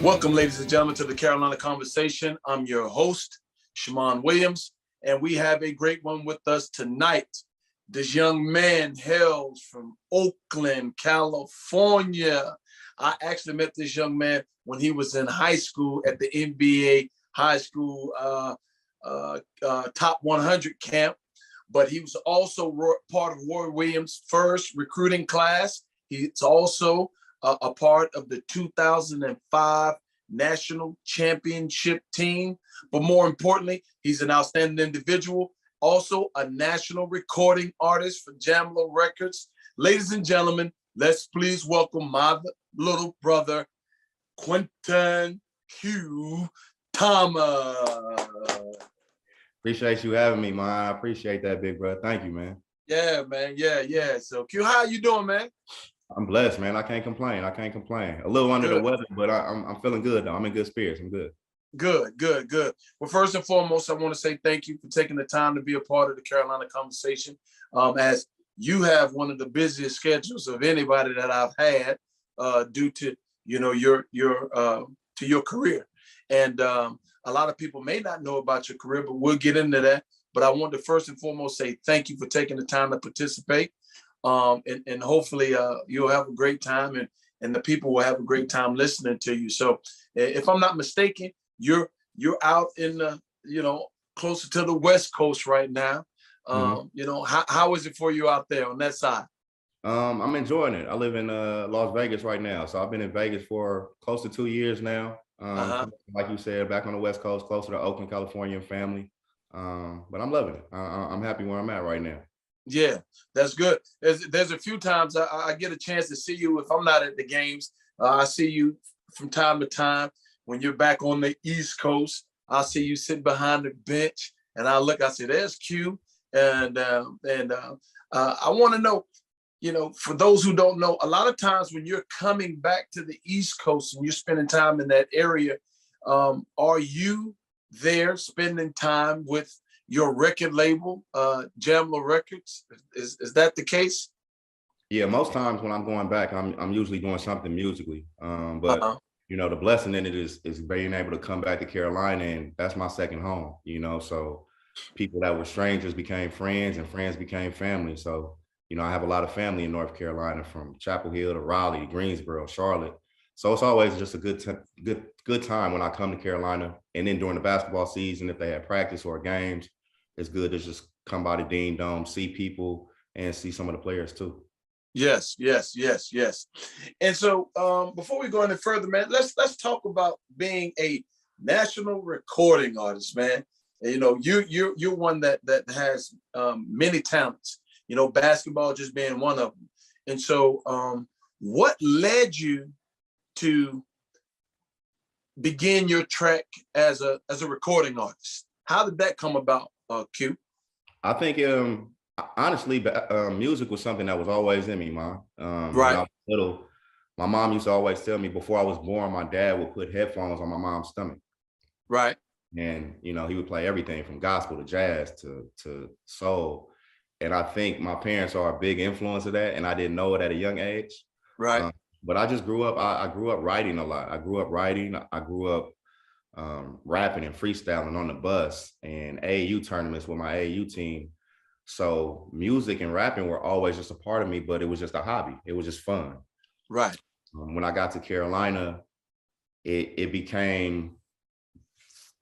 Welcome, ladies and gentlemen, to the Carolina Conversation. I'm your host, Shammond Williams, and we have a great one with us tonight. This young man hails from Oakland, California. I actually met this young man when he was in high school at the NBA high school top 100 camp, but he was also part of Roy Williams' first recruiting class. He's also a part of the 2005 National Championship team. But more importantly, he's an outstanding individual, also a national recording artist for Jamlo Records. Ladies and gentlemen, let's please welcome my little brother, Quentin Q. Thomas. Appreciate you having me, man. I appreciate that, big brother. Thank you, man. Yeah, man. Yeah. So, Q, how you doing, man? I'm blessed, man. I can't complain. A little under the weather, but I'm feeling good, though. I'm in good spirits. I'm good. Good. Well, first and foremost, I want to say thank you for taking the time to be a part of the Carolina Conversation. As you have one of the busiest schedules of anybody that I've had, due to your career, and a lot of people may not know about your career, but we'll get into that. But I want to first and foremost say thank you for taking the time to participate. And hopefully you'll have a great time, and the people will have a great time listening to you. So if I'm not mistaken, you're out in the, closer to the West Coast right now. How is it for you out there on that side? I'm enjoying it. I live in Las Vegas right now. So I've been in Vegas for close to 2 years now. Like you said, back on the West Coast, closer to Oakland, California and family. But I'm loving it. I'm happy where I'm at right now. Yeah, that's good. There's a few times I get a chance to see you if I'm not at the games. I see you from time to time when you're back on the East Coast. I see you sitting behind the bench, and I say, "There's Q." And I want to know, for those who don't know, a lot of times when you're coming back to the East Coast and you're spending time in that area, are you there spending time with your record label, Jamlo Records? Is that the case? Yeah, most times when I'm going back, I'm usually doing something musically. But the blessing in it is being able to come back to Carolina, and that's my second home. So people that were strangers became friends, and friends became family. So I have a lot of family in North Carolina, from Chapel Hill to Raleigh, Greensboro, Charlotte. So it's always just a good time when I come to Carolina. And then during the basketball season, if they have practice or games, it's good to just come by the Dean Dome, see people, and see some of the players too. Yes. And so before we go any further, man, let's talk about being a national recording artist, man. And, you're one that has many talents. Basketball just being one of them. And so, what led you to begin your track as a recording artist? How did that come about, Q? I think honestly, music was something that was always in me, Mom. Right. When I was little, my mom used to always tell me before I was born, my dad would put headphones on my mom's stomach. Right. And he would play everything from gospel to jazz to soul. And I think my parents are a big influence of that, and I didn't know it at a young age. Right. But I just grew up. I grew up writing a lot. I grew up writing. I grew up rapping and freestyling on the bus and AAU tournaments with my AAU team. So music and rapping were always just a part of me, but it was just a hobby. It was just fun. Right. When I got to Carolina, it became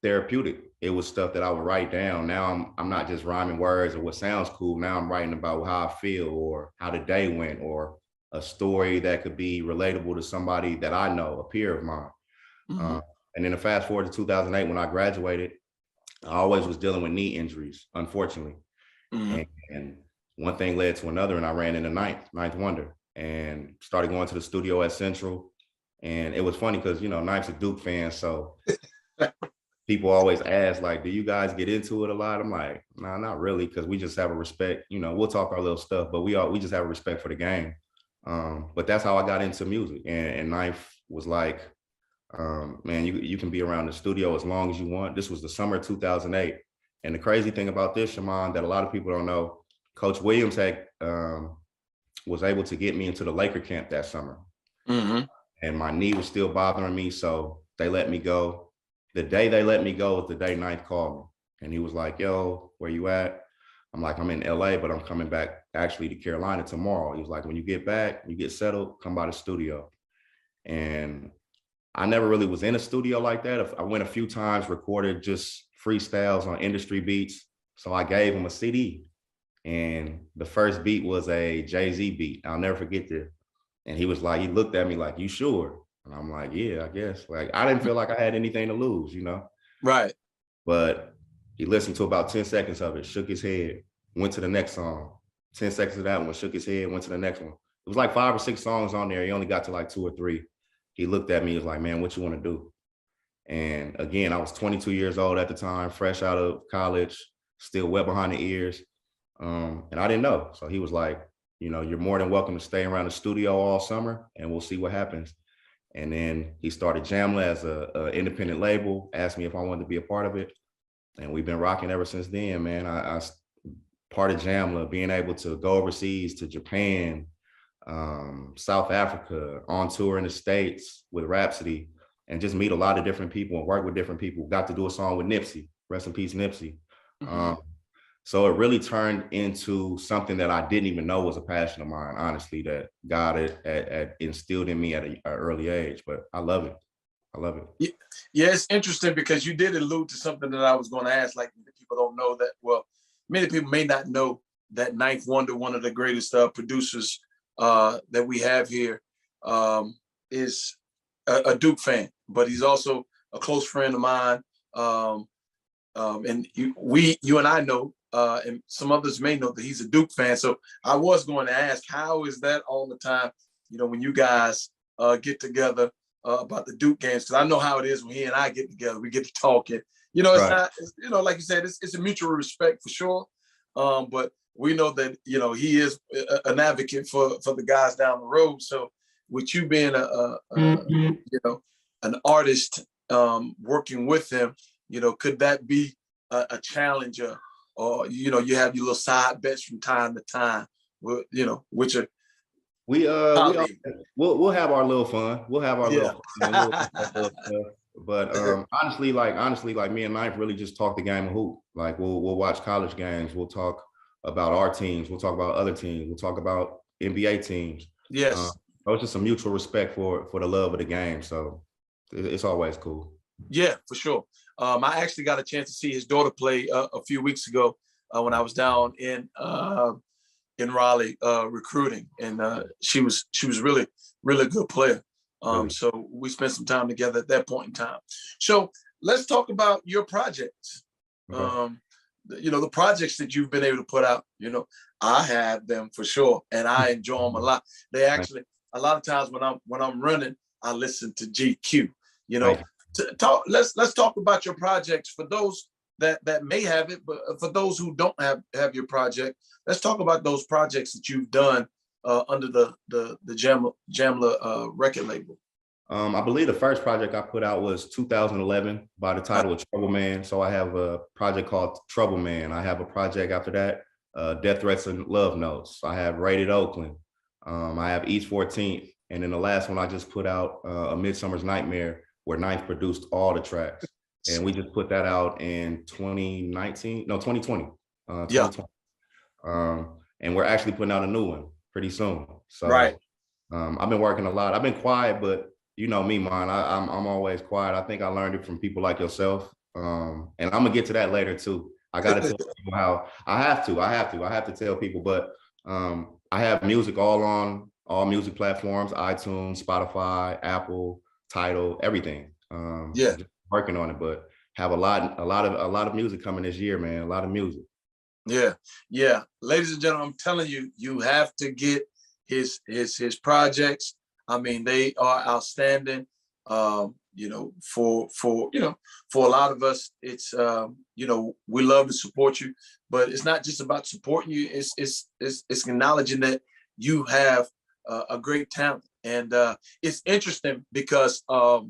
therapeutic. It was stuff that I would write down. Now I'm not just rhyming words or what sounds cool. Now I'm writing about how I feel, or how the day went, or a story that could be relatable to somebody that I know, a peer of mine. Mm-hmm. And then to fast forward to 2008, when I graduated, I always was dealing with knee injuries, unfortunately. Mm-hmm. And one thing led to another, and I ran into Ninth Wonder, and started going to the studio at Central. And it was funny because, Ninth's a Duke fan, so people always ask, like, do you guys get into it a lot? I'm like, nah, not really, because we just have a respect. We'll talk our little stuff, but we just have a respect for the game. But that's how I got into music. And Ninth was like, man, you can be around the studio as long as you want. This was the summer of 2008. And the crazy thing about this, Shammond, that a lot of people don't know, Coach Williams was able to get me into the Laker camp that summer. Mm-hmm. And my knee was still bothering me. So They let me go. The day they let me go was the day Ninth called me. And he was like, yo, where you at? I'm like, I'm in LA, but I'm coming back actually to Carolina tomorrow. He was like, when you get back, you get settled, come by the studio. And I never really was in a studio like that. I went a few times, recorded just freestyles on industry beats. So I gave him a CD. And the first beat was a Jay-Z beat. I'll never forget this. And he was like, he looked at me like, you sure? And I'm like, yeah, I guess. Like, I didn't feel like I had anything to lose, you know? Right. But he listened to about 10 seconds of it, shook his head, went to the next song. 10 seconds of that one, shook his head, went to the next one. It was like 5 or 6 songs on there. He only got to like 2 or 3. He looked at me, he was like, man, what you want to do? And again, I was 22 years old at the time, fresh out of college, still wet behind the ears. And I didn't know. So he was like, you know, you're more than welcome to stay around the studio all summer and we'll see what happens. And then he started Jamla as a independent label, asked me if I wanted to be a part of it. And we've been rocking ever since then, man. I part of Jamla, being able to go overseas to Japan, South Africa, on tour in the States with Rhapsody, and just meet a lot of different people and work with different people. Got to do a song with Nipsey, rest in peace, Nipsey. Mm-hmm. So it really turned into something that I didn't even know was a passion of mine, honestly, that God had instilled in me at an early age. But I love it. I love it. Yeah, it's interesting because you did allude to something that I was going to ask. Like, people don't know that. Well, many people may not know that Ninth Wonder, one of the greatest producers that we have here, is a Duke fan, but he's also a close friend of mine. And you and I know, and some others may know that he's a Duke fan. So I was going to ask, how is that all the time? You know, when you guys get together about the Duke games, because I know how it is when he and I get together. We get to talking. You know, it's not, you know, like you said, it's a mutual respect for sure. But we know that, you know, he is an advocate for the guys down the road. So with you being you know, an artist working with him, you know, could that be a challenge, or you know, you have your little side bets from time to time, you know, which are we'll have our little fun. We'll have our little fun. But honestly, like me and Ninth really just talk the game of hoop. Like we'll watch college games. We'll talk about our teams. We'll talk about other teams. We'll talk about NBA teams. Yes. It's just some mutual respect for the love of the game. So it's always cool. Yeah, for sure. I actually got a chance to see his daughter play a few weeks ago when I was down in Raleigh recruiting, and she was really a good player. So we spent some time together at that point in time. So let's talk about your projects. Okay. You know, the projects that you've been able to put out. You know, I have them for sure, and I enjoy them a lot. They actually, a lot of times when I'm running, I listen to GQ. You know, let's talk about your projects for those that may have it, but for those who don't have your project, let's talk about those projects that you've done under the Jamla record label. I believe the first project I put out was 2011 by the title of Trouble Man. So I have a project called Trouble Man. I have a project after that, Death Threats and Love Notes. I have Rated Oakland. I have East 14th. And then the last one I just put out, A Midsummer's Nightmare, where Ninth produced all the tracks. And we just put that out in 2020. 2020. And we're actually putting out a new one pretty soon. So I've been working a lot. I've been quiet, but you know me, man. I'm always quiet. I think I learned it from people like yourself. And I'm gonna get to that later too. I gotta tell people how I have to tell people, but I have music all on all music platforms, iTunes, Spotify, Apple, Tidal, everything. Just working on it, but have a lot of music coming this year, man. A lot of music. Yeah. Ladies and gentlemen, I'm telling you, you have to get his projects. I mean, they are outstanding. You know, for a lot of us, it's you know, we love to support you, but it's not just about supporting you. It's acknowledging that you have a great talent, and it's interesting because I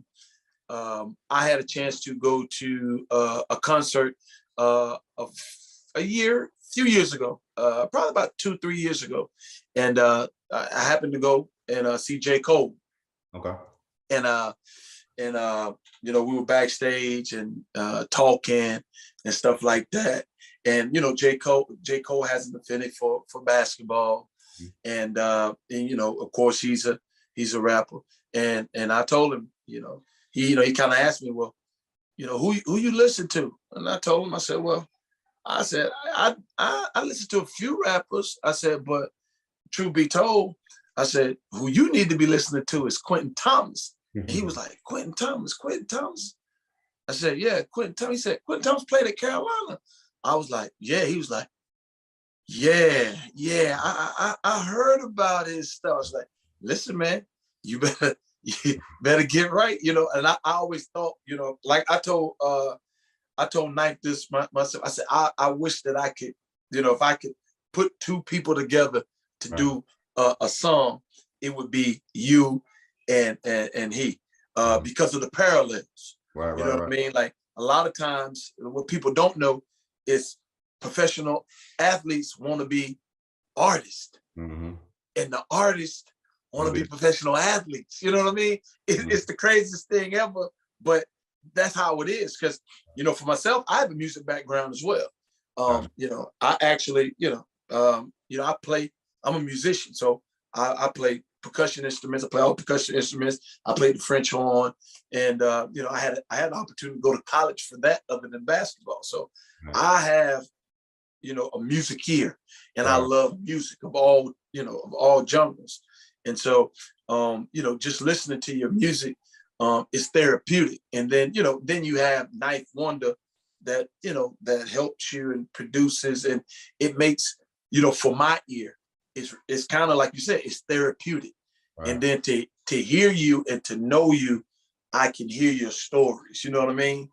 had a chance to go to a concert a few years ago, probably about 2-3 years ago, and I happened to go and see J. Cole. Okay. And and we were backstage and talking and stuff like that. And J. Cole has an affinity for basketball, and of course he's a rapper. And I told him, he kind of asked me, well, who you listen to? And I told him, I said, well, I listen to a few rappers. I said, but truth be told, I said, who you need to be listening to is Quentin Thomas. And he was like, Quentin Thomas. I said, yeah, Quentin Thomas. He said, Quentin Thomas played at Carolina. I was like, yeah. He was like, yeah. I heard about his stuff. I was like, listen, man, you better get right, And I always thought, like I told Knife this myself. I said, I wish that I could, if I could put two people together to do a song, it would be you and he, because of the parallels. Right, what I mean? Like a lot of times, what people don't know is professional athletes want to be artists, and the artists want to be professional athletes. You know what I mean? It's the craziest thing ever, but that's how it is. Because for myself, I have a music background as well. I actually, I play. I'm a musician, so I play percussion instruments. I play all percussion instruments. I played the French horn, and I had the opportunity to go to college for that, other than basketball. So I have, a music ear, and I love music of all genres. And so, just listening to your music is therapeutic. And then, then you have Knife Wonder that, that helps you and produces, and it makes, for my ear, it's kind of like you said, it's therapeutic. Right. And then to hear you and to know you, I can hear your stories. You know what I mean?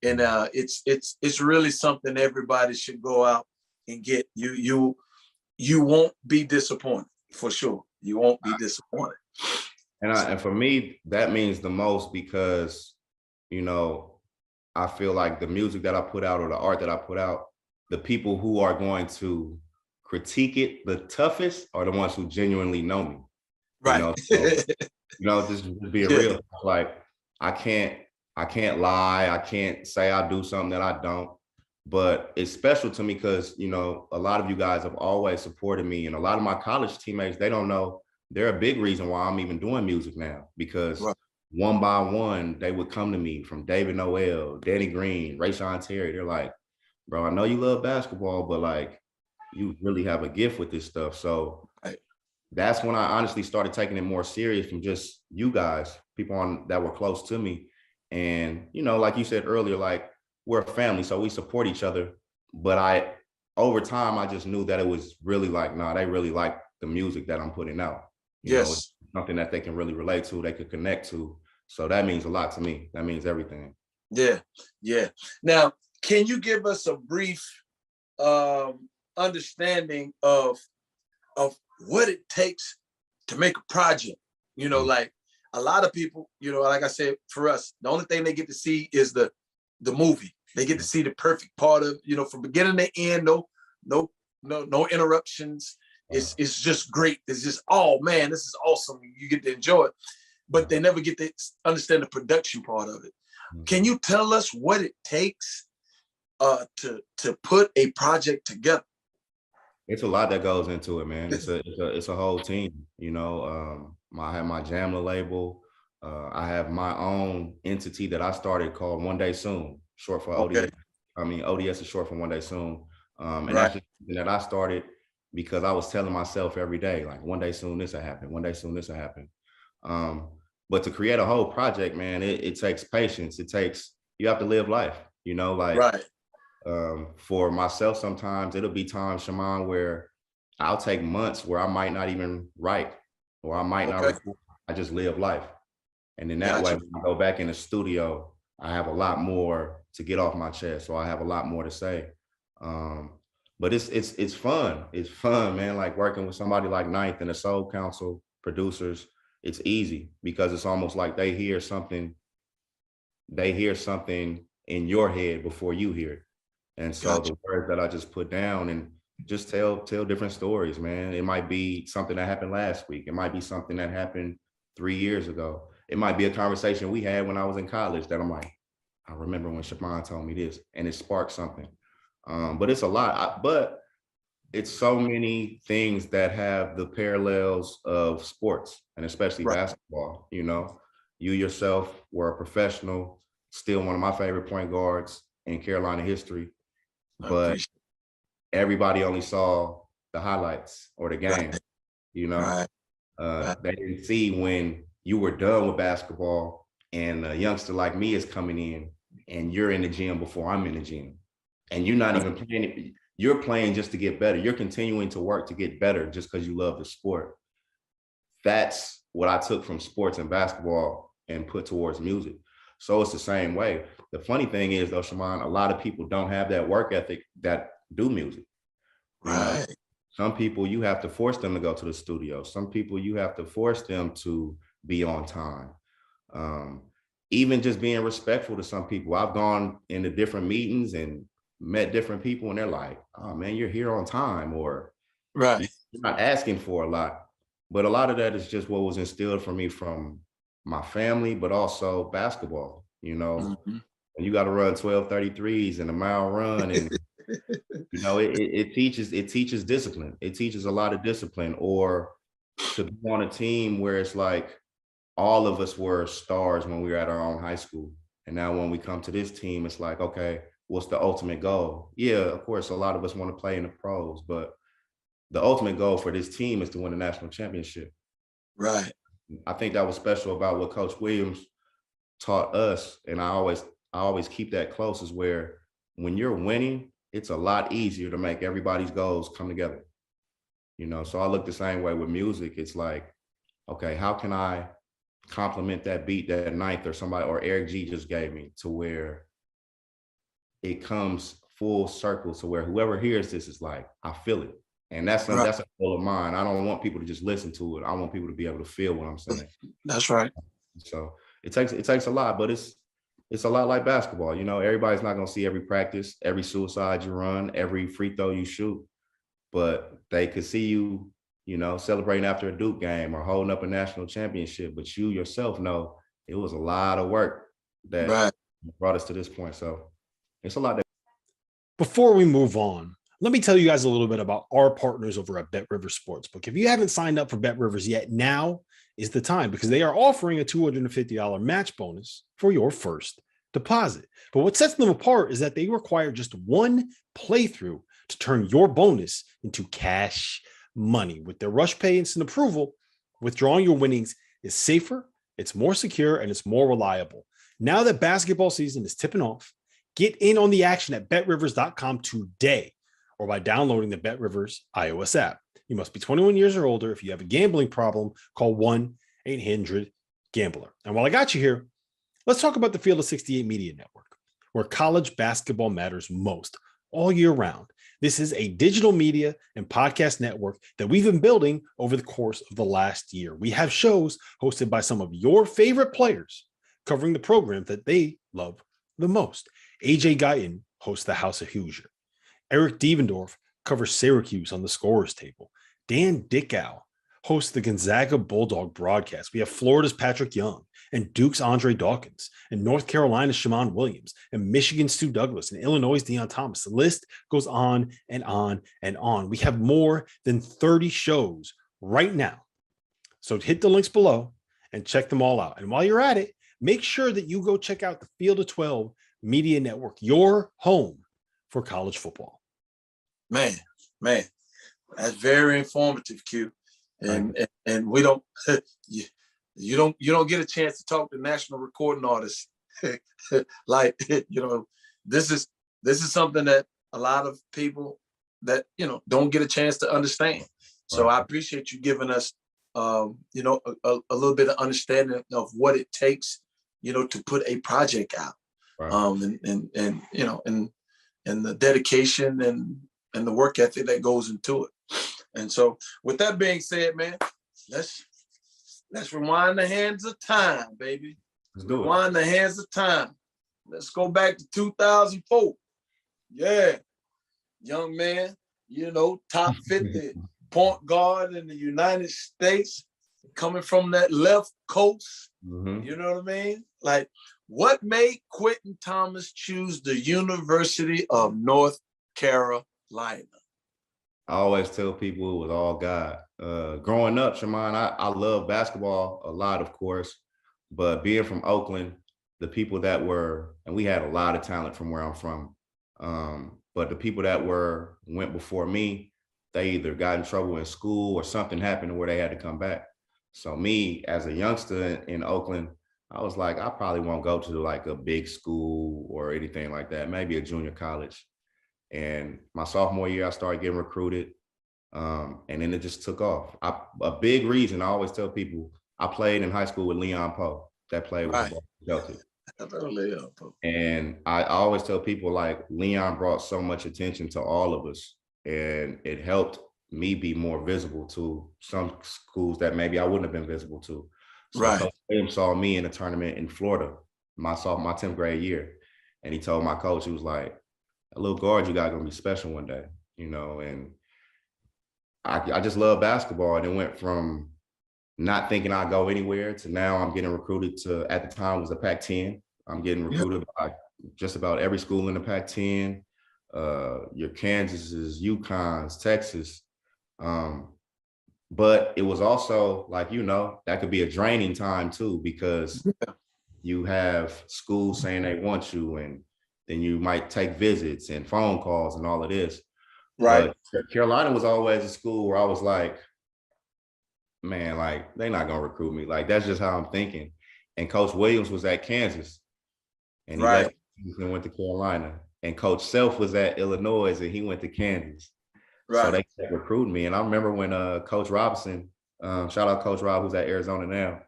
And it's really something everybody should go out and get. You won't be disappointed, for sure. You won't be disappointed. And for me, that means the most, because, I feel like the music that I put out, or the art that I put out, the people who are going to critique it the toughest are the ones who genuinely know me. Right. Just being real. Like I can't lie. I can't say I do something that I don't. But it's special to me because, a lot of you guys have always supported me, and a lot of my college teammates, they don't know, they're a big reason why I'm even doing music now, because one by one, they would come to me, from David Noel, Danny Green, Rayshawn Terry. They're like, bro, I know you love basketball, but like, you really have a gift with this stuff. So that's when I honestly started taking it more serious from just you guys, people that were close to me. And, like you said earlier, like, we're a family, so we support each other. But over time, I just knew that it was really like, they really like the music that I'm putting out. You know, it's something that they can really relate to, they could connect to. So that means a lot to me. That means everything. Yeah. Now, can you give us a brief understanding of what it takes to make a project? Like a lot of people, like I said, for us, the only thing they get to see is the movie. They get to see the perfect part of, from beginning to end, no interruptions. It's just great. It's just, oh man, this is awesome. You get to enjoy it, but they never get to understand the production part of it. Can you tell us what it takes to put a project together? It's a lot that goes into it, man. It's a whole team. I have my Jamla label. I have my own entity that I started called One Day Soon, short for ODS. ODS is short for One Day Soon. And that's just something that I started because I was telling myself every day, like, one day soon this will happen. One day soon this will happen. But to create a whole project, man, it takes patience. You have to live life, for myself, sometimes it'll be times, Shammond, where I'll take months where I might not even write, or I might not record. I just live life. And then that way, when I go back in the studio, I have a lot more to get off my chest. So I have a lot more to say. But it's fun. It's fun, man. Like working with somebody like Ninth and the Soul Council producers, it's easy because it's almost like they hear something in your head before you hear it. And so the words that I just put down and just tell different stories, man. It might be something that happened last week. It might be something that happened 3 years ago. it might be a conversation we had when I was in college that I'm like, I remember when Shammond told me this, and it sparked something. But it's a lot. But it's so many things that have the parallels of sports, and especially basketball. You know, you yourself were a professional, still one of my favorite point guards in Carolina history, but everybody only saw the highlights or the game. You know, they didn't see when you were done with basketball and a youngster like me is coming in and you're in the gym before I'm in the gym, and you're not even playing it. You're playing just to get better. You're continuing to work to get better just because you love the sport. That's what I took from sports and basketball and put towards music. So it's the same way. The funny thing is, though, Shammond, a lot of people don't have that work ethic that do music. You know, some people, you have to force them to go to the studio. Some people, you have to force them to be on time. Even just being respectful to some people. I've gone into different meetings and met different people, and they're like, oh man, you're here on time, or you're not asking for a lot. But a lot of that is just what was instilled for me from my family, but also basketball. You know, and you got to run 12:33s and a mile run, and you know, it teaches discipline. It teaches a lot of discipline. Or to be on a team where it's like all of us were stars when we were at our own high school, and now when we come to this team, it's like, okay, what's the ultimate goal? Yeah, of course, a lot of us want to play in the pros, but the ultimate goal for this team is to win a national championship. Right. I think that was special about what Coach Williams taught us, and I always keep that close, is where when you're winning, it's a lot easier to make everybody's goals come together. You know, so I look the same way with music. It's like, okay, how can I complement that beat that Ninth or somebody or Eric G just gave me, to where it comes full circle, to where whoever hears this is like, I feel it. And that's a goal of mine. I don't want people to just listen to it. I want people to be able to feel what I'm saying. That's right. So it takes a lot, but it's a lot like basketball. You know, everybody's not going to see every practice, every suicide you run, every free throw you shoot, but they could see you, you know, celebrating after a Duke game or holding up a national championship. But you yourself know it was a lot of work that brought us to this point. So it's a lot. Before we move on, let me tell you guys a little bit about our partners over at Bet Rivers Sportsbook. If you haven't signed up for Bet Rivers yet, now is the time, because they are offering a $250 match bonus for your first deposit. But what sets them apart is that they require just one playthrough to turn your bonus into cash money. With their Rush Pay instant approval, withdrawing your winnings is safer, it's more secure, and it's more reliable. Now that basketball season is tipping off, get in on the action at betrivers.com today, or by downloading the BetRivers iOS app. You must be 21 years or older. If you have a gambling problem, call 1-800-GAMBLER. And while I got you here, let's talk about the Field of 68 Media Network, where college basketball matters most all year round. This is a digital media and podcast network that we've been building over the course of the last year. We have shows hosted by some of your favorite players covering the program that they love the most. AJ Guyton hosts the House of Hoosier. Eric Devendorf covers Syracuse on the Scorer's Table. Dan Dickow hosts the Gonzaga Bulldog broadcast. We have Florida's Patrick Young and Duke's Andre Dawkins and North Carolina's Shammond Williams and Michigan's Stu Douglas and Illinois' Deion Thomas. The list goes on and on and on. We have more than 30 shows right now. So hit the links below and check them all out. And while you're at it, make sure that you go check out the Field of 12 Media Network, your home for college football. Man, that's very informative, Q. And we don't you don't get a chance to talk to national recording artists. Like, you know, this is something that a lot of people that, you know, don't get a chance to understand. So I appreciate you giving us you know, a little bit of understanding of what it takes, you know, to put a project out. And you know, and the dedication and the work ethic that goes into it. And so with that being said, man, let's rewind the hands of time, baby. Let's do it. Rewind the hands of time. Let's go back to 2004. Yeah. Young man, you know, top 50 point guard in the United States, coming from that left coast. You know what I mean? Like, what made Quentin Thomas choose the University of North Carolina? I always tell people it was all God. Growing up, Shammond, I love basketball a lot, of course, but being from Oakland, the people that were, and we had a lot of talent from where I'm from, but the people that went before me, they either got in trouble in school or something happened where they had to come back. So me, as a youngster in Oakland, I was like, I probably won't go to like a big school or anything like that, maybe a junior college. And my sophomore year, I started getting recruited. And then it just took off. A big reason, I always tell people, I played in high school with Leon Poe, that played with the Celtics. And I always tell people, like, Leon brought so much attention to all of us, and it helped me be more visible to some schools that maybe I wouldn't have been visible to. So Coach Williams saw me in a tournament in Florida, my 10th grade year. And he told my coach, he was like, a little guard you got gonna be special one day, you know. And I just love basketball. And it went from not thinking I'd go anywhere to now I'm getting recruited to, at the time, it was the Pac-10. I'm getting recruited by just about every school in the Pac-10, your Kansases, UConns, Texas. But it was also, like, you know, that could be a draining time too, because you have schools saying they want you, and then you might take visits and phone calls and all of this. Right. But Carolina was always a school where I was like, man, like, they're not going to recruit me. Like, that's just how I'm thinking. And Coach Williams was at Kansas, and he left and went to Carolina. And Coach Self was at Illinois, and he went to Kansas. So they kept recruiting me. And I remember when Coach Robinson, shout out Coach Rob, who's at Arizona now,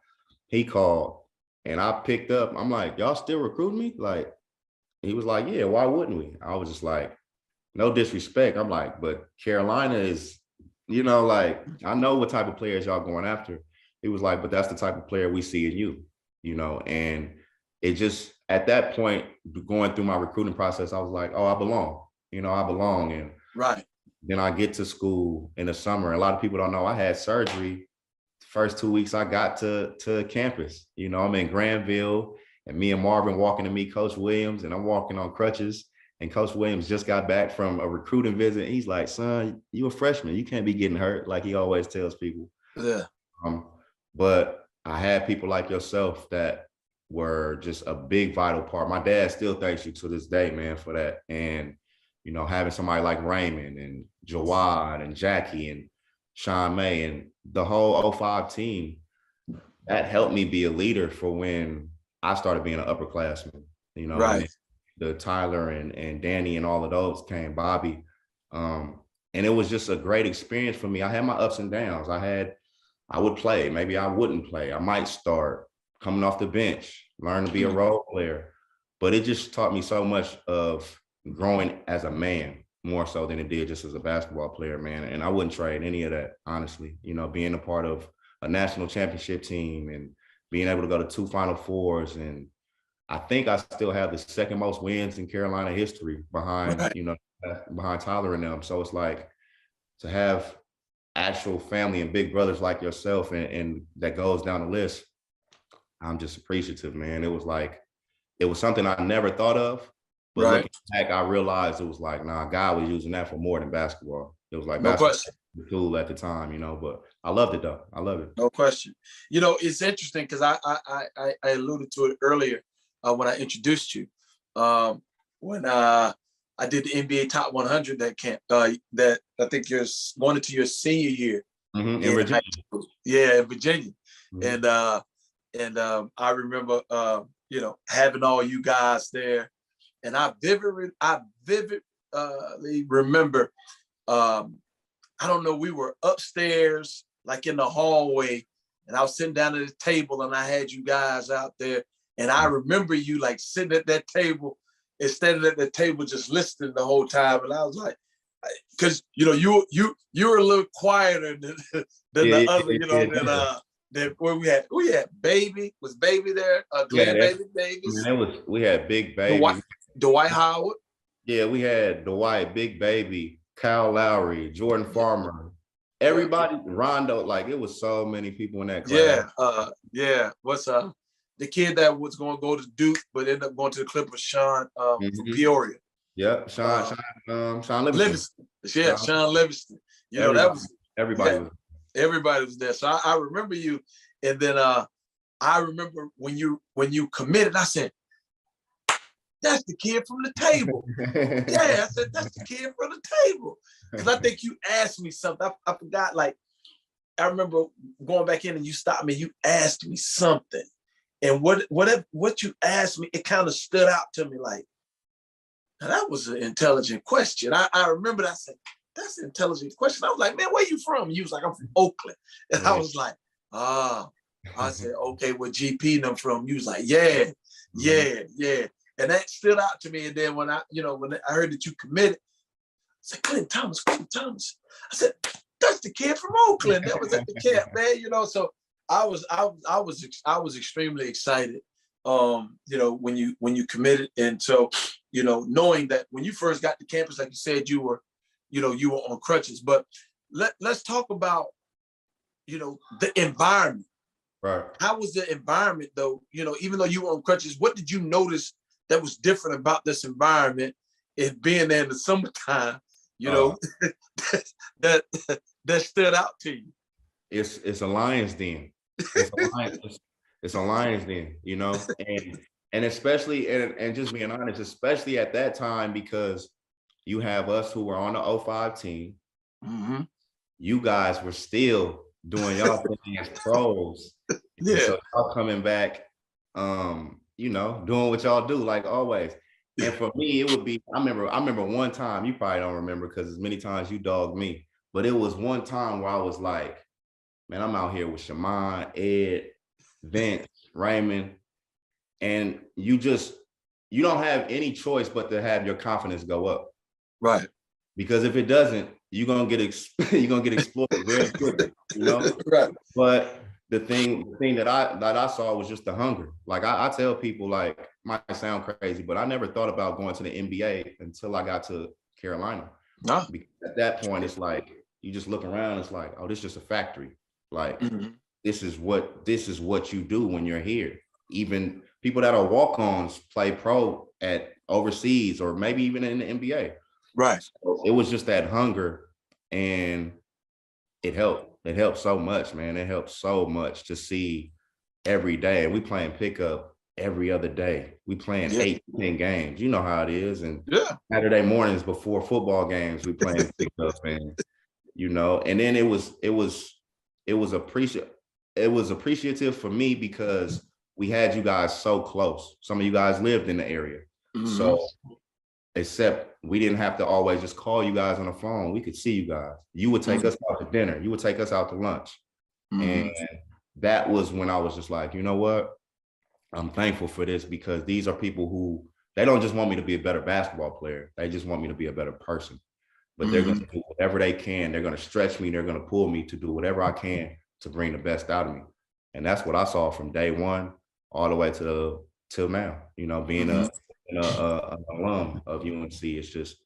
he called, and I picked up. I'm like, y'all still recruiting me? Like, he was like, yeah, why wouldn't we? I was just like, no disrespect. I'm like, but Carolina is, you know, like, I know what type of players y'all going after. He was like, but that's the type of player we see in you, you know. And it just, at that point, going through my recruiting process, I was like, oh, I belong, you know, I belong. And then I get to school in the summer. A lot of people don't know I had surgery the first 2 weeks I got to campus. You know, I'm in Granville, and me and Marvin walking to meet Coach Williams, and I'm walking on crutches. And Coach Williams just got back from a recruiting visit. And he's like, son, you a freshman. You can't be getting hurt, like he always tells people. Yeah. But I had people like yourself that were just a big, vital part. My dad still thanks you to this day, man, for that. And, you know, having somebody like Raymond and Jawad and Jackie and Sean May and the whole 05 team, that helped me be a leader for when I started being an upperclassman, you know. The Tyler and Danny and all of those came, Bobby. And it was just a great experience for me. I had my ups and downs. I would play, maybe I wouldn't play. I might start coming off the bench, learn to be a role player. But it just taught me so much of growing as a man, more so than it did just as a basketball player, man. And I wouldn't trade any of that, honestly. You know, being a part of a national championship team and being able to go to 2 Final Fours, and I think I still have the second most wins in Carolina history behind, you know, behind Tyler and them. So it's like, to have actual family and big brothers like yourself, and that goes down the list, I'm just appreciative, man. It was like, it was something I never thought of, but looking back, I realized it was like, nah, God was using that for more than basketball. It was like basketball tool at the time, you know, but I loved it though. I love it. No question. You know, it's interesting because I alluded to it earlier. When I introduced you, when I did the NBA Top 100 that I think you're going into your senior year in Virginia. In Virginia, and I remember you know, having all you guys there, and I vividly remember. I don't know, we were upstairs, like in the hallway, and I was sitting down at the table, and I had you guys out there. And I remember you like sitting at that table and standing at the table just listening the whole time. And I was like, because you know, you were a little quieter than the other, you know, than where we had Baby. Was Baby there? Glenn Baby Davis. We had Big Baby. Dwight Howard. Yeah, we had Dwight, Big Baby, Kyle Lowry, Jordan Farmer, everybody, Rondo. Like, it was so many people in that class. What's the kid that was going to go to Duke, but ended up going to the Clippers, Sean from Peoria. Yep, Sean Livingston. Livingston. Yeah, Sean Livingston. You know, that was everybody was there. So I remember you, and then I remember when you committed, I said, "That's the kid from the table." Yeah, I said, "That's the kid from the table," because I think you asked me something. I forgot. Like, I remember going back in and you stopped me. You asked me something, and what you asked me, it kind of stood out to me. Like, now that was an intelligent question. I remember that. I said, "That's an intelligent question." I was like, "Man, where you from?" You was like, "I'm from Oakland," and I was like, "Ah." I said, "Okay, where GP and them from?" You was like, "Yeah." And that stood out to me. And then when I heard that you committed, I said, Quentin Thomas. I said, "That's the kid from Oakland that was at the camp, man." You know, so I was extremely excited. When you committed, and so knowing that when you first got to campus, like you said, you were on crutches. But let's talk about the environment. Right. How was the environment though? Even though you were on crutches, what did you notice that was different about this environment, it being there in the summertime, that stood out to you? It's a lion's den. It's a lion's den, and especially, and just being honest, especially at that time, because you have us who were on the 05 team. Mm-hmm. You guys were still doing y'all thing as pros. Yeah. So y'all coming back, doing what y'all do, like always. And for me, it would be, I remember one time, you probably don't remember because as many times you dogged me, but it was one time where I was like, man, I'm out here with Shammond, Ed, Vince, Raymond, and you don't have any choice but to have your confidence go up. Right. Because if it doesn't, you're gonna get exploited very quickly, Right. But the thing that I saw was just the hunger. Like I tell people, like, might sound crazy, but I never thought about going to the NBA until I got to Carolina. No. Because at that point, it's like you just look around. It's like, oh, this is just a factory. Like this is what you do when you're here. Even people that are walk-ons play pro at overseas or maybe even in the NBA. Right. So it was just that hunger, and it helped. It helped so much, man. It helped so much to see every day. And we playing pickup every other day. We playing 8-10 games. You know how it is. And Saturday mornings before football games, we playing pickup, and and then it was appreciative for me because we had you guys so close. Some of you guys lived in the area. Mm-hmm. So except we didn't have to always just call you guys on the phone. We could see you guys. You would take us out to dinner. You would take us out to lunch. And that was when I was just like, you know what? I'm thankful for this, because these are people who, they don't just want me to be a better basketball player. They just want me to be a better person. But they're going to do whatever they can. They're going to stretch me. They're going to pull me to do whatever I can to bring the best out of me. And that's what I saw from day one all the way till now, being an alum of UNC. It's just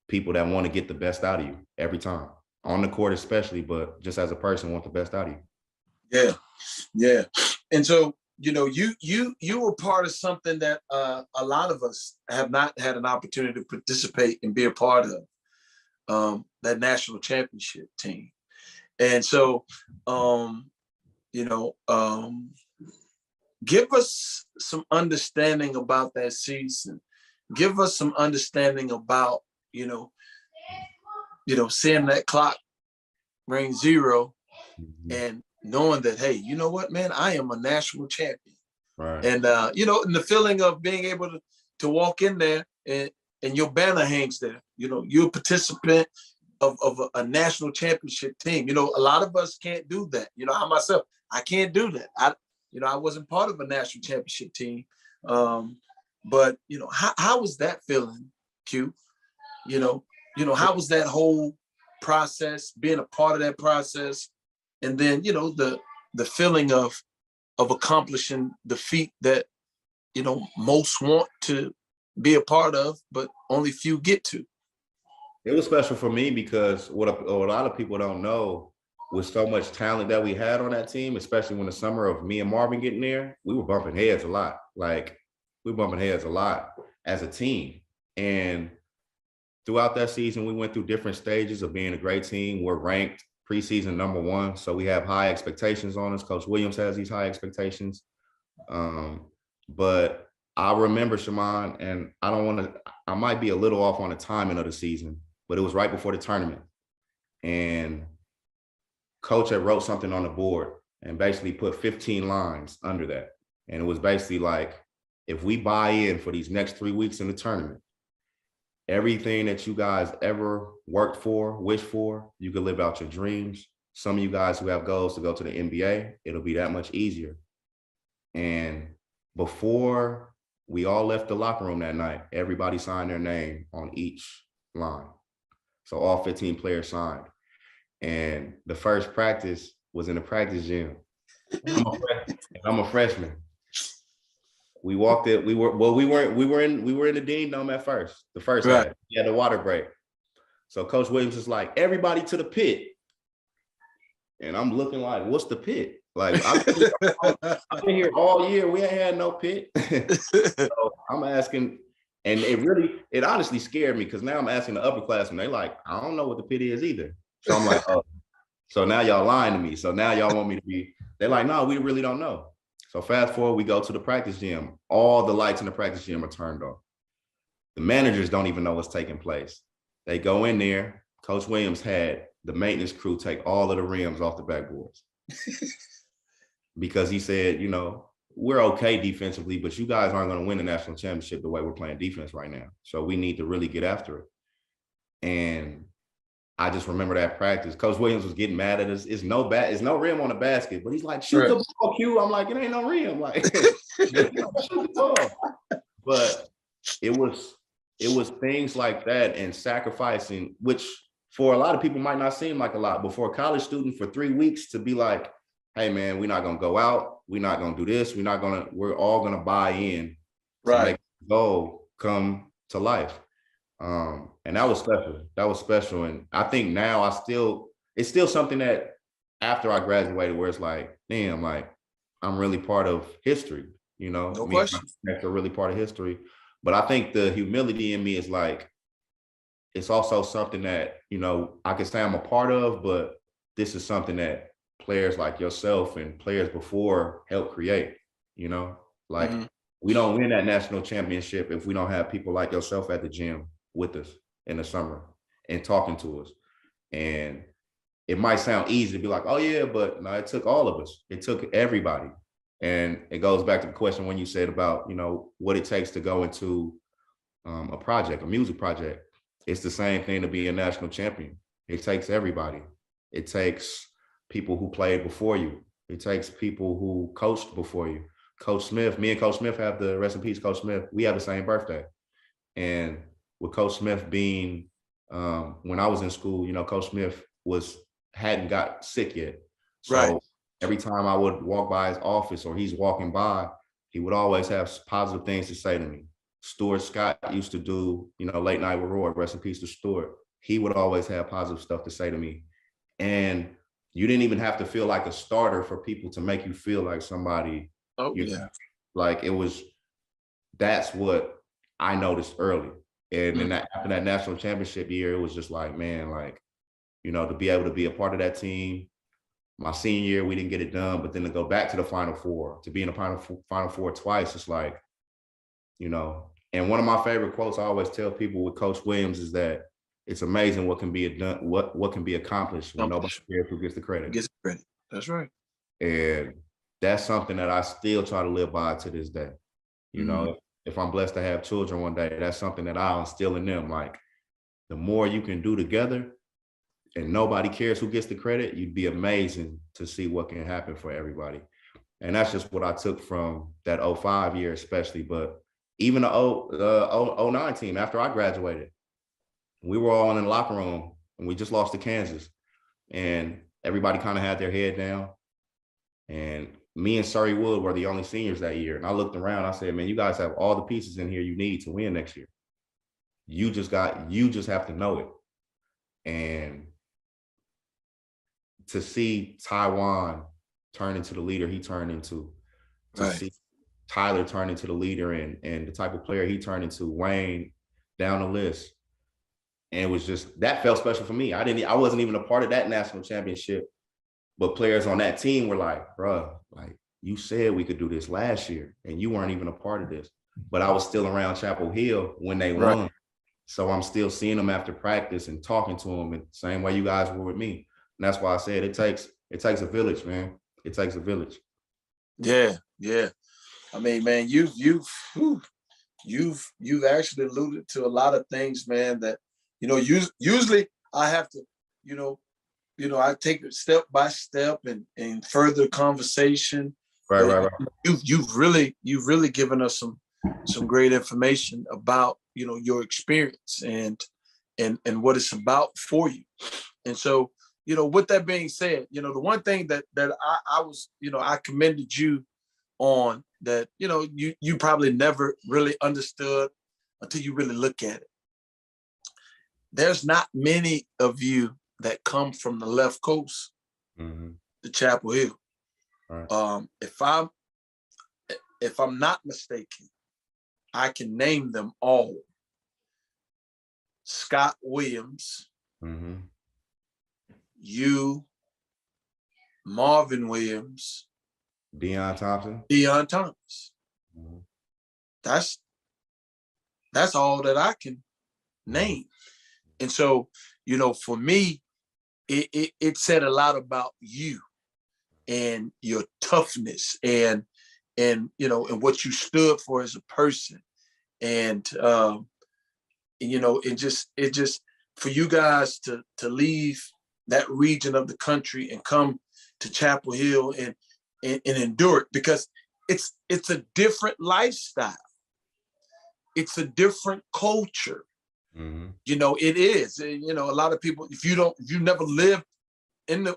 people that want to get the best out of you every time, on the court especially, but just as a person, want the best out of you. Yeah. And so, you were part of something that a lot of us have not had an opportunity to participate and be a part of, that national championship team. And so, give us some understanding about that season. Give us some understanding about, seeing that clock ring zero and knowing that, hey, you know what, man, I am a national champion. Right. And, and the feeling of being able to walk in there and your banner hangs there, you're a participant of a national championship team. A lot of us can't do that. I myself, I can't do that. I wasn't part of a national championship team. But how was that feeling, Q? How was that whole process, being a part of that process? And then, the feeling of accomplishing the feat that, most want to be a part of, but only few get to. It was special for me because what a lot of people don't know, with so much talent that we had on that team, especially when the summer of me and Marvin getting there, we were bumping heads a lot. Like, we were bumping heads a lot as a team. And throughout that season, we went through different stages of being a great team. We're ranked preseason #1, so we have high expectations on us. Coach Williams has these high expectations. But I remember, Shammond, and I might be a little off on the timing of the season, but it was right before the tournament. And Coach had wrote something on the board and basically put 15 lines under that. And it was basically like, if we buy in for these next 3 weeks in the tournament, everything that you guys ever worked for, wished for, you can live out your dreams. Some of you guys who have goals to go to the NBA, it'll be that much easier. And before we all left the locker room that night, everybody signed their name on each line. So all 15 players signed. And the first practice was in the practice gym. I'm a freshman. We walked it. We were in the Dean Dome at first. The first half. We had the water break. So Coach Williams is like, everybody to the pit. And I'm looking like, what's the pit? Like, I've been here all year. We ain't had no pit. So I'm asking, and it honestly scared me, because now I'm asking the upperclassmen. They like, I don't know what the pit is either. So I'm like, oh, so now y'all lying to me. So now y'all want me to be, they're like, no, we really don't know. So fast forward, we go to the practice gym. All the lights in the practice gym are turned on. The managers don't even know what's taking place. They go in there. Coach Williams had the maintenance crew take all of the rims off the backboards. Because he said, we're okay defensively, but you guys aren't going to win the national championship the way we're playing defense right now. So we need to really get after it. And I just remember that practice. Coach Williams was getting mad at us. It's no rim on the basket, but he's like, shoot the ball, Q. I'm like, it ain't no rim. Like, shoot the ball. But it was things like that and sacrificing, which for a lot of people might not seem like a lot, but for a college student for 3 weeks to be like, hey man, we're not gonna go out, we're not gonna do this, we're all gonna buy in to make the goal come to life. And that was special. That was special. And I think now it's still something that after I graduated, where it's like, damn, like I'm really part of history, No question. That's a really part of history. But I think the humility in me is like, it's also something that, I can say I'm a part of, but this is something that players like yourself and players before helped create, like we don't win that national championship if we don't have people like yourself at the gym with us in the summer and talking to us. And it might sound easy to be like, oh yeah, but no, it took all of us. It took everybody. And it goes back to the question when you said about, what it takes to go into a music project. It's the same thing to be a national champion. It takes everybody. It takes people who played before you. It takes people who coached before you. Coach Smith, me and Coach Smith have rest in peace, Coach Smith, we have the same birthday. And with Coach Smith being, when I was in school, Coach Smith hadn't got sick yet. So every time I would walk by his office or he's walking by, he would always have positive things to say to me. Stuart Scott used to do, Late Night with Roy, rest in peace to Stuart. He would always have positive stuff to say to me. And you didn't even have to feel like a starter for people to make you feel like somebody. Oh, yeah. Like that's what I noticed early. And then after that national championship year, it was just like, man, like, to be able to be a part of that team. My senior year, we didn't get it done, but then to go back to the Final Four, to be in the Final Four twice, it's like, and one of my favorite quotes I always tell people with Coach Williams is that it's amazing what can be done, what can be accomplished when nobody cares who gets the credit. Gets the credit. That's right. And that's something that I still try to live by to this day. If I'm blessed to have children one day, that's something that I'll instill in them. Like, the more you can do together and nobody cares who gets the credit, you'd be amazing to see what can happen for everybody. And that's just what I took from that 05 year, especially. But even the 09 team, after I graduated, we were all in the locker room and we just lost to Kansas. And everybody kind of had their head down. And me and Surrey Wood were the only seniors that year. And I looked around, I said, man, you guys have all the pieces in here you need to win next year. You just have to know it. And to see Taiwan turn into the leader he turned into, to see Tyler turn into the leader and the type of player he turned into, Wayne, down the list. And it was just, that felt special for me. I wasn't even a part of that national championship, but players on that team were like, bro, like, you said we could do this last year and you weren't even a part of this. But I was still around Chapel Hill when they won. So I'm still seeing them after practice and talking to them the same way you guys were with me. And that's why I said it takes a village, man. It takes a village. Yeah. I mean, man, you've actually alluded to a lot of things, man, that, usually I have to, I take it step by step and further conversation. Right. You've really given us some great information about, your experience and what it's about for you. And so, with that being said, the one thing that I was, I commended you on that, you probably never really understood until you really look at it. There's not many of you that come from the left coast to Chapel Hill. Right. If I'm not mistaken, I can name them all. Scott Williams, you, Marvin Williams, Deion Thomas. That's all that I can name. And so, for me, it said a lot about you and your toughness and what you stood for as a person. And it just for you guys to leave that region of the country and come to Chapel Hill and endure it, because it's a different lifestyle. It's a different culture. It is. A lot of people, if you never lived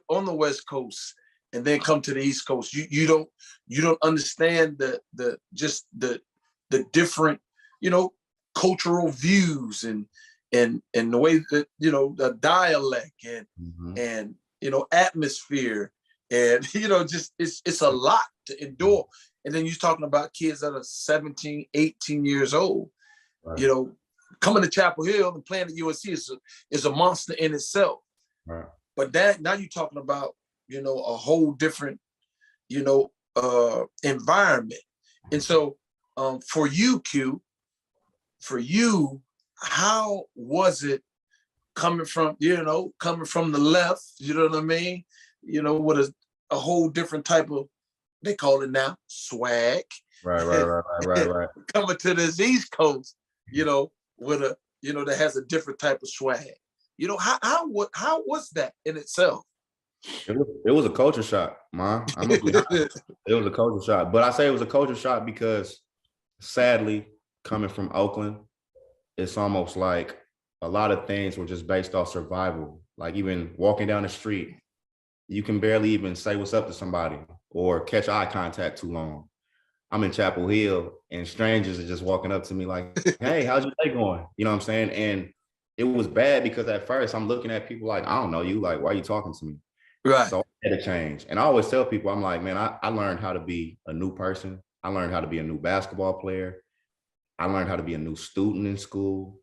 on the West Coast and then come to the East Coast, you don't understand the different, cultural views and the way that, the dialect and atmosphere and, just it's a lot to endure. And then you're talking about kids that are 17, 18 years old, right. Coming to Chapel Hill and playing at UNC is a monster in itself. Right. But now you're talking about, a whole different, environment. And so for you, Q, how was it coming from the left, you know what I mean? With a whole different type of, they call it now, swag. Right. Coming to this East Coast, with a, that has a different type of swag. How was that in itself? It was a culture shock, man. It was a culture shock. But I say it was a culture shock because, sadly, coming from Oakland, it's almost like a lot of things were just based off survival. Like even walking down the street, you can barely even say what's up to somebody or catch eye contact too long. I'm in Chapel Hill and strangers are just walking up to me like, hey, how's your day going? You know what I'm saying? And it was bad because at first I'm looking at people like, I don't know you, like, why are you talking to me? Right. So I had to change. And I always tell people, I'm like, man, I learned how to be a new person. I learned how to be a new basketball player. I learned how to be a new student in school.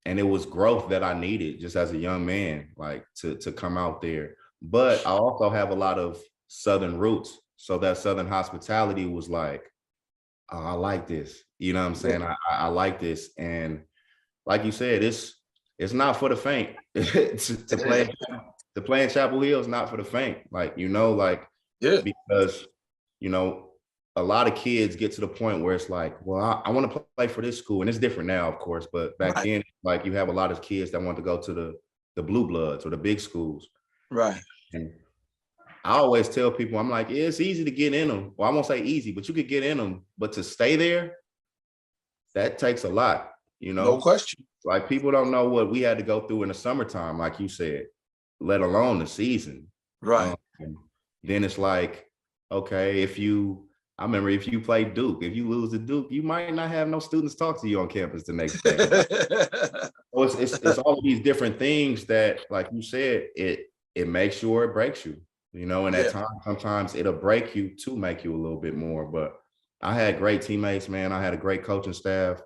And it was growth that I needed just as a young man, like to come out there. But I also have a lot of Southern roots. So that Southern hospitality was like, oh, I like this. You know what I'm saying? I like this. And like you said, it's not for the faint. to play in Chapel Hill is not for the faint. Because, a lot of kids get to the point where it's like, well, I want to play for this school. And it's different now, of course. But back then, like you have a lot of kids that want to go to the Blue Bloods or the big schools. Right. And I always tell people, I'm like, yeah, it's easy to get in them. Well, I won't say easy, but you could get in them. But to stay there, that takes a lot, No question. Like people don't know what we had to go through in the summertime, like you said, let alone the season. Right. Then it's like, okay, I remember if you play Duke, if you lose to Duke, you might not have no students talk to you on campus the next day. So it's all of these different things that, like you said, it makes you or it breaks you. you know, and at times, sometimes it'll break you to make you a little bit more. But I had great teammates, man. I had a great coaching staff.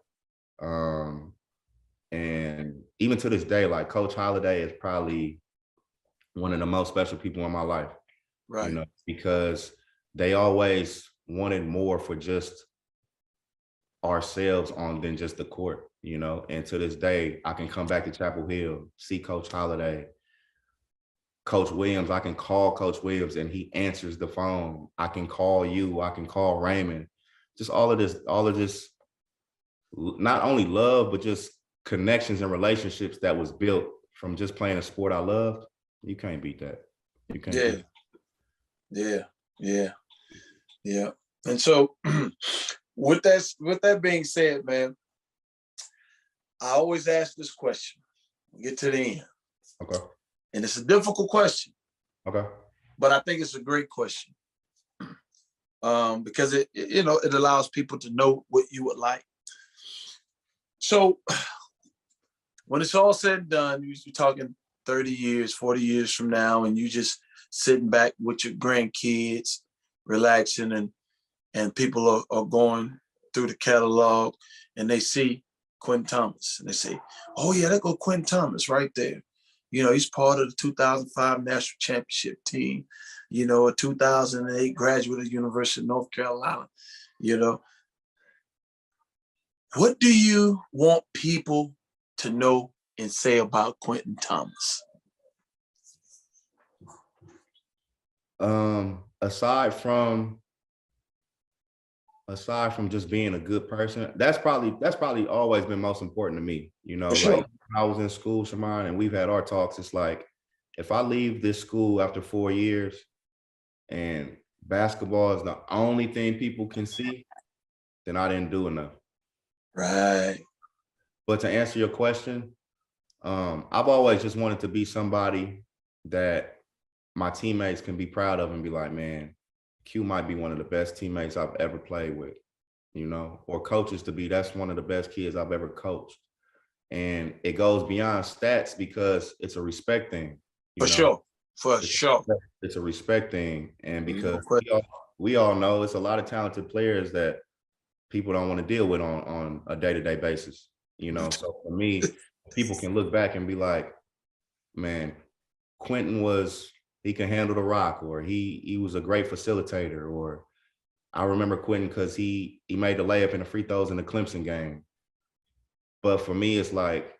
And even to this day, like Coach Holiday is probably one of the most special people in my life, Right. you know, because they always wanted more for just ourselves on than just the court, you know. And to this day, I can come back to Chapel Hill, see Coach Holiday, Coach Williams. I can call Coach Williams and he answers the phone. I can call you, I can call Raymond. Just all of this, not only love, but just connections and relationships that was built from just playing a sport I loved. You can't beat that. You can't. Yeah. Beat that. Yeah. And so with that being said, man, I always ask this question. Get to the end. Okay. And it's a difficult question. Okay. But I think it's a great question. Because it allows people to know what you would like. So when it's all said and done, you're talking 30 years, 40 years from now, and you just sitting back with your grandkids, relaxing, and people are going through the catalog and they see Quentin Thomas and they say, oh yeah, there go Quentin Thomas right there. You know, he's part of the 2005 National Championship team, you know, a 2008 graduate of the University of North Carolina, you know. What do you want people to know and say about Quentin Thomas? Aside from just being a good person, that's probably always been most important to me. You know, sure. Like when I was in school, Shammond, and we've had our talks. It's like, if I leave this school after 4 years and basketball is the only thing people can see, then I didn't do enough. Right. But to answer your question, I've always just wanted to be somebody that my teammates can be proud of and be like, man, Q might be one of the best teammates I've ever played with, you know, or coaches to be, that's one of the best kids I've ever coached. And it goes beyond stats because it's a respect thing. For sure. It's a respect thing. And because we all know it's a lot of talented players that people don't want to deal with on a day-to-day basis, you know. So for me, people can look back and be like, man, Quentin he can handle the rock, or he was a great facilitator, or I remember Quentin because he made the layup in the free throws in the Clemson game. But for me, it's like,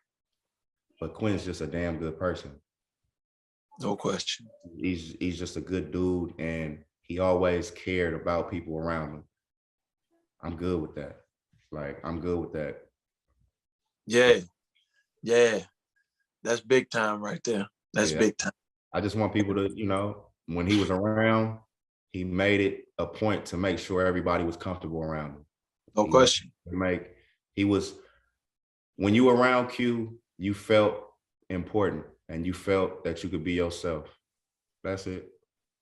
but Quentin's just a damn good person. No question. He's just a good dude, and he always cared about people around him. I'm good with that. Like, I'm good with that. Yeah. That's big time right there. That's big time. I just want people to, you know, when he was around, he made it a point to make sure everybody was comfortable around him. No question. When you were around Q, you felt important and you felt that you could be yourself. That's it.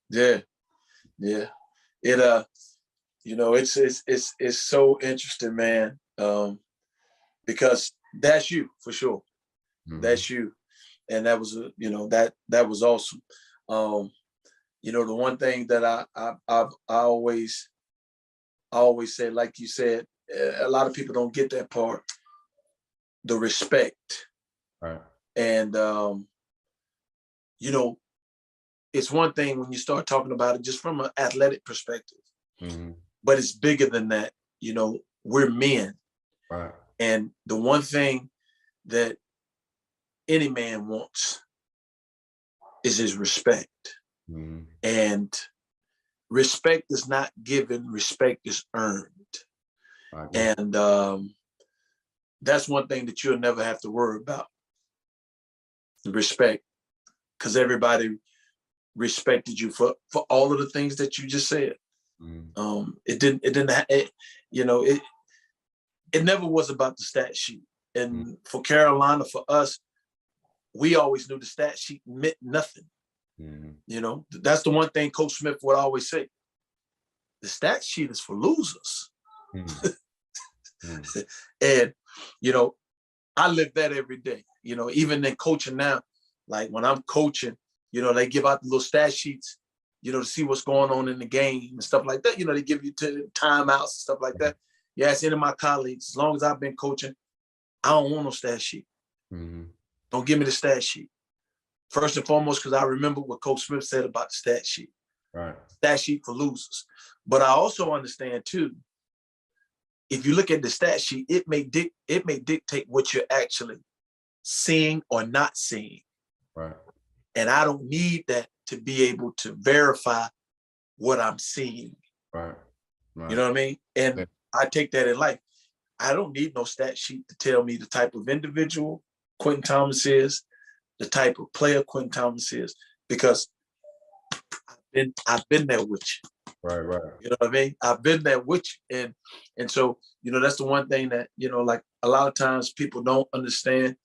Yeah. It you know, it's so interesting, man. Because that's you for sure. Mm-hmm. That's you. And that was, you know, that was awesome. You know, the one thing that I always say, like you said, a lot of people don't get that part, the respect. Right. And, you know, it's one thing when you start talking about it just from an athletic perspective, mm-hmm. but it's bigger than that. You know, we're men. Right. And the one thing that any man wants is his respect. Mm-hmm. And respect is not given, respect is earned. And that's one thing that you'll never have to worry about. Respect. Because everybody respected you for all of the things that you just said. Mm-hmm. It never was about the stat sheet. And mm-hmm. for Carolina, for us, we always knew the stat sheet meant nothing. Mm-hmm. You know, that's the one thing Coach Smith would always say. The stat sheet is for losers. Mm-hmm. Mm-hmm. And, you know, I live that every day. You know, even in coaching now, like when I'm coaching, you know, they give out the little stat sheets to see what's going on in the game and stuff like that. They give you timeouts and stuff like that. You ask any of my colleagues, as long as I've been coaching, I don't want no stat sheet. Mm-hmm. Don't give me the stat sheet. First and foremost, because I remember what Coach Smith said about the stat sheet. Right. Stat sheet for losers. But I also understand too, if you look at the stat sheet, it may dictate what you're actually seeing or not seeing. Right. And I don't need that to be able to verify what I'm seeing. Right. You know what I mean? And I take that in life. I don't need no stat sheet to tell me the type of individual Quentin Thomas is, the type of player Quentin Thomas is, because I've been there with you. Right. You know what I mean? I've been there with you. And so, that's the one thing that, like a lot of times people don't understand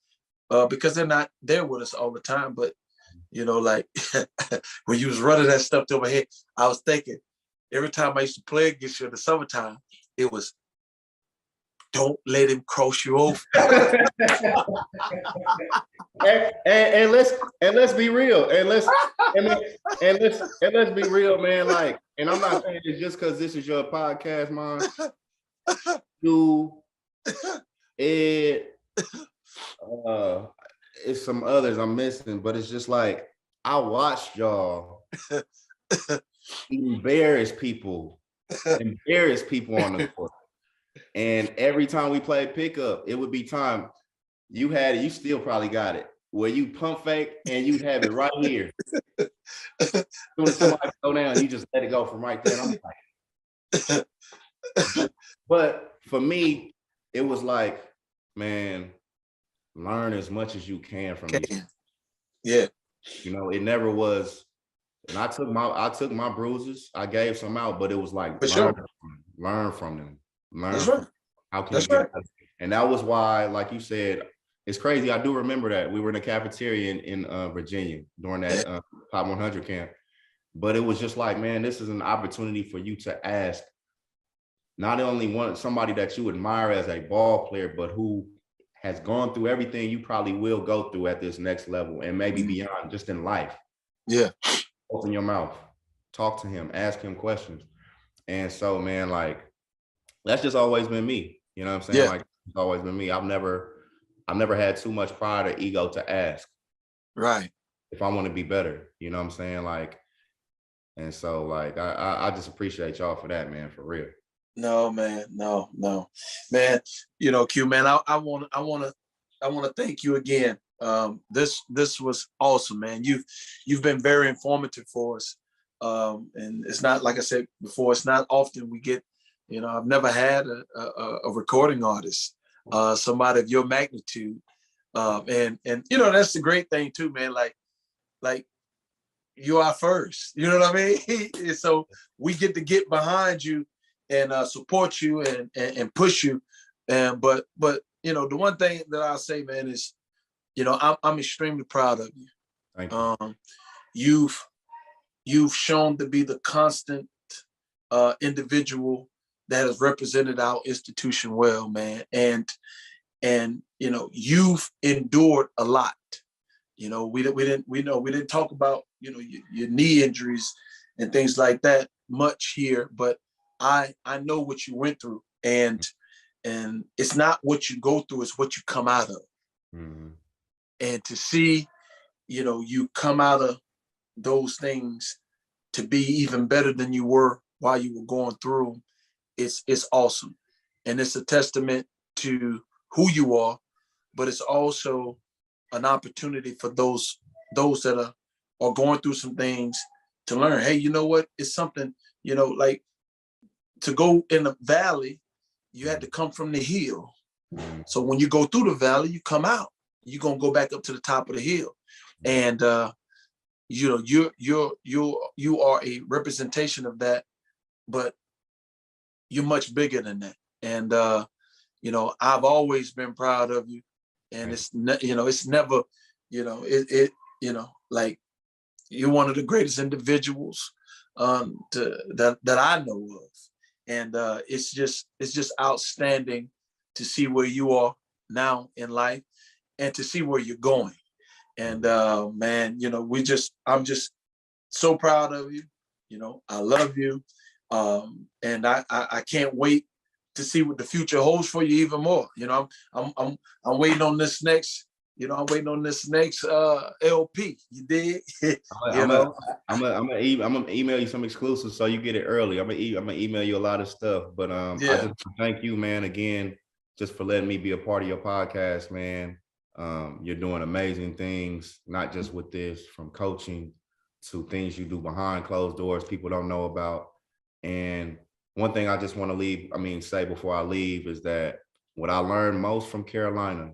because they're not there with us all the time. But, like when you was running that stuff through my head, I was thinking every time I used to play against you in the summertime, it was, don't let him cross you over. and let's be real. And let's be real, man. Like, and I'm not saying it just because this is your podcast, man. It's some others I'm missing, but it's just like I watched y'all embarrass people on the court. And every time we played pickup, it would be time you had it, you still probably got it, where you pump fake and you'd have it right here. When somebody go down, you just let it go from right there. And I'm like, but for me, it was like, man, learn as much as you can from these. Yeah. It never was. And I took my bruises, I gave some out, but it was like learn from them. That's right. How can you get right. And that was why, like you said, it's crazy. I do remember that we were in a cafeteria in Virginia during that Top 100 camp. But it was just like, man, this is an opportunity for you to ask not only somebody that you admire as a ball player, but who has gone through everything you probably will go through at this next level and maybe beyond, just in life. Yeah. Open your mouth, talk to him, ask him questions. And so, man, like, that's just always been me. You know what I'm saying? Yeah. Like, it's always been me. I've never had too much pride or ego to ask. Right. If I want to be better, you know what I'm saying? Like, and so like, I just appreciate y'all for that, man, for real. No, man, no, man. Q, man, I want to thank you again. This was awesome, man. You've been very informative for us. And it's not, like I said before, it's not often we get, I've never had a recording artist, somebody of your magnitude. And that's the great thing too, man. Like you are first, you know what I mean? And so we get behind you and support you and push you. But the one thing that I'll say, man, is, I'm extremely proud of you. Thank you. You've shown to be the constant individual that has represented our institution well, man. And you've endured a lot. We didn't talk about, your knee injuries and things like that much here, but I know what you went through, and it's not what you go through, it's what you come out of. Mm-hmm. And to see, you come out of those things to be even better than you were while you were going through, it's awesome. And it's a testament to who you are, but it's also an opportunity for those that are going through some things to learn, hey, you know what? It's something, like to go in the valley, you had to come from the hill. So when you go through the valley, you come out, you're going to go back up to the top of the hill. And, you are a representation of that, but you're much bigger than that. And, I've always been proud of you. And it's never, like you're one of the greatest individuals that I know of. And it's just outstanding to see where you are now in life and to see where you're going. And man, I'm just so proud of you. I love you. And I can't wait to see what the future holds for you even more. I'm waiting on this next, I'm waiting on this next LP. You did, I'm gonna email you some exclusives so you get it early. I'm gonna email you a lot of stuff. But I just thank you, man, again, just for letting me be a part of your podcast, man. You're doing amazing things, not just with this, from coaching to things you do behind closed doors people don't know about. And one thing I just want to say before I leave is that what I learned most from Carolina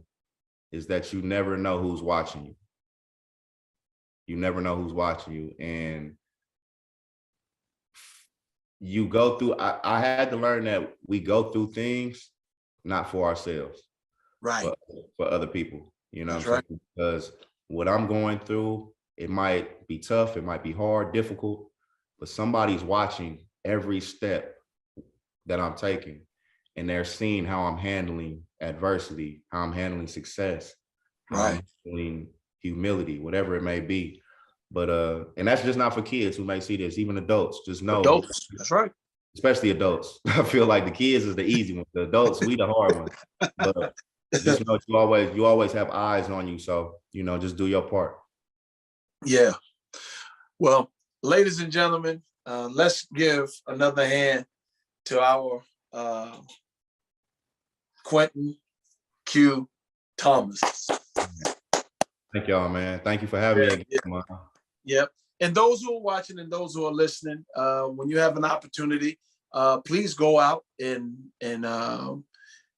is that you never know who's watching you. You never know who's watching you. And you go through, I had to learn that we go through things not for ourselves, right? But for other people, That's right. Because what I'm going through, it might be tough, it might be hard, difficult, but somebody's watching every step that I'm taking, and they're seeing how I'm handling adversity, how I'm handling success, how I'm handling humility, whatever it may be. But and that's just not for kids who may see this, even adults. Just know adults. That's right. Especially adults. I feel like the kids is the easy one. The adults, we the hard one. But just know you always have eyes on you. So, just do your part. Yeah. Well, ladies and gentlemen, let's give another hand to our Quentin Q. Thomas. Thank y'all, man. Thank you for having me again. Yep. And those who are watching and those who are listening, when you have an opportunity, please go out and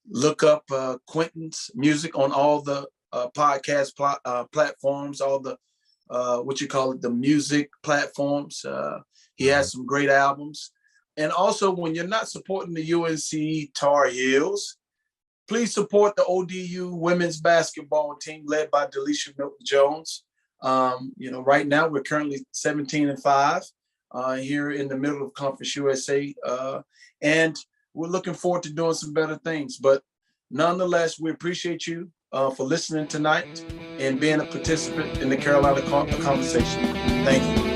look up Quentin's music on all the podcast platforms, all the the music platforms. He has some great albums. And also, when you're not supporting the UNC Tar Heels, please support the ODU women's basketball team led by Delisha Milton-Jones. Right now we're currently 17-5 here in the middle of Conference USA. And we're looking forward to doing some better things. But nonetheless, we appreciate you for listening tonight and being a participant in the Carolina conversation. Thank you.